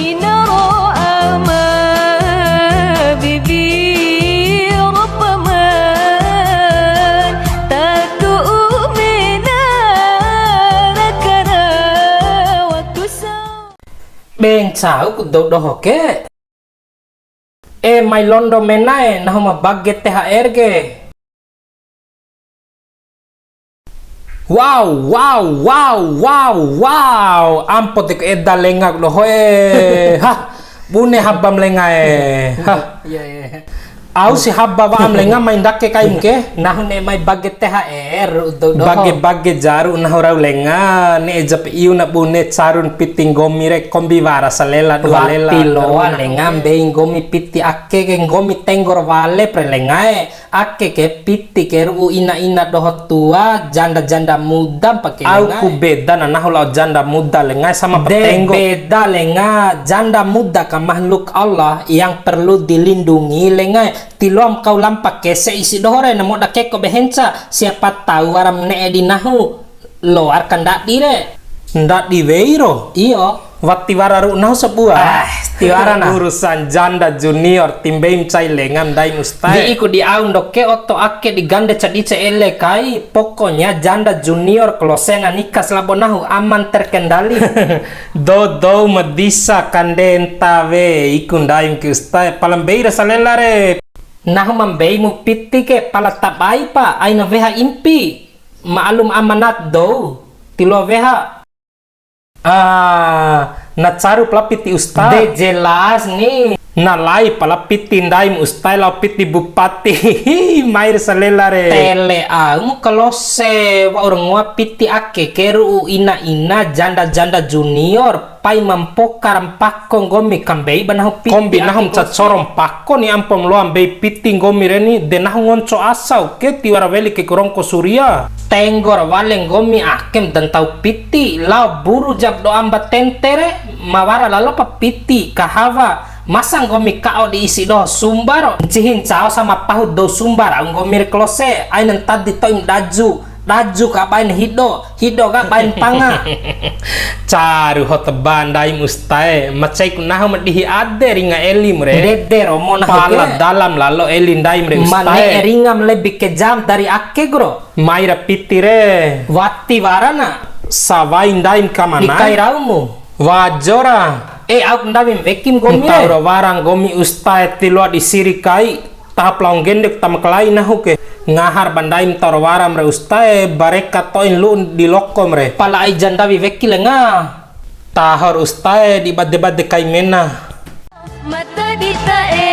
لنرى ما ببي ربما تؤمنا لكنا وتسا Beng sao ku do do ke? Mai londo menai nah ma baget THR ge. Wow. Ampot ik edda lengak lo hoe. Ha. Bune habam lengae. Ha. Au si habba wa am lenga main dakke kaim ke. Nah ne mai baget THR do. Baget jaru nah rau lenga ne jap iu na bune carun piting gomi re kombi wara salela dua lela. Pilo lenga being gomi piti akke ke gomi tenggor wale pre lengae. Akke ke piti ke ru ina doh tua janda muda pakai lenga. Aku beda nah ulau janda muda lenga sama petenggor. Beda lenga janda muda ka makhluk Allah yang perlu dilindungi lenga. Tilom kau lampak kese isi dohore namo dake ko behenca siapa tahu aram ne di nahu lo arkan dak dire ndak di weiro iyo wati wararu nahu sebuah tiwarana urusan janda junior timbeim cai lengam dai mustai di iku di aun doke oto ake di gande cadice ele kai pokoknya janda junior klosena nikah labonahu aman terkendali do medisa kandenta we iku ndaim ki ustai palambeira salelare nah membeimu piti ke pala tabai pa aina veha impi maalum amanat do tilo veha na caru pelapiti ustaz de jelas nih na lai pelapiti ndaim ustai lapiti bupati mair salelare tele au kelose wa orang wapiti ake keru ina janda junior pai mampokar pakong gomi kambei banahu piti kombi nahum cacorom pakon ni ampom lo ambei piti gomi reni denahu ngonco asau ke tiwara weli ke kurongko surya tenggor waleng gomi akem dan tau piti lau buru jak do amba tentere mawara lalo pa piti kahawa masang gomi kao diisi do sumbar cihin cao sama pahut do sumbar ang gomi klose ainan tadi toim daju ka bain hido ka bain panga caru hoteban dai mustai macai kunahu madihi ade ringa elim re dede romo nah pala dalam lalo elin dai re ustai mane ringam lebih kejam dari ake gro maira piti re wati warana sawain daim kamana dikai raumu wajora aku ndawim vekim gomi tauro warang gomi ustai tilua disirikai tahap laung gendek tam kelai nahu ke ngahar bandaim tauro waram re ustai bareka toin lu di lokom re pala ai jandawi veki lenga tahor ustai di bade kai mena mata ditae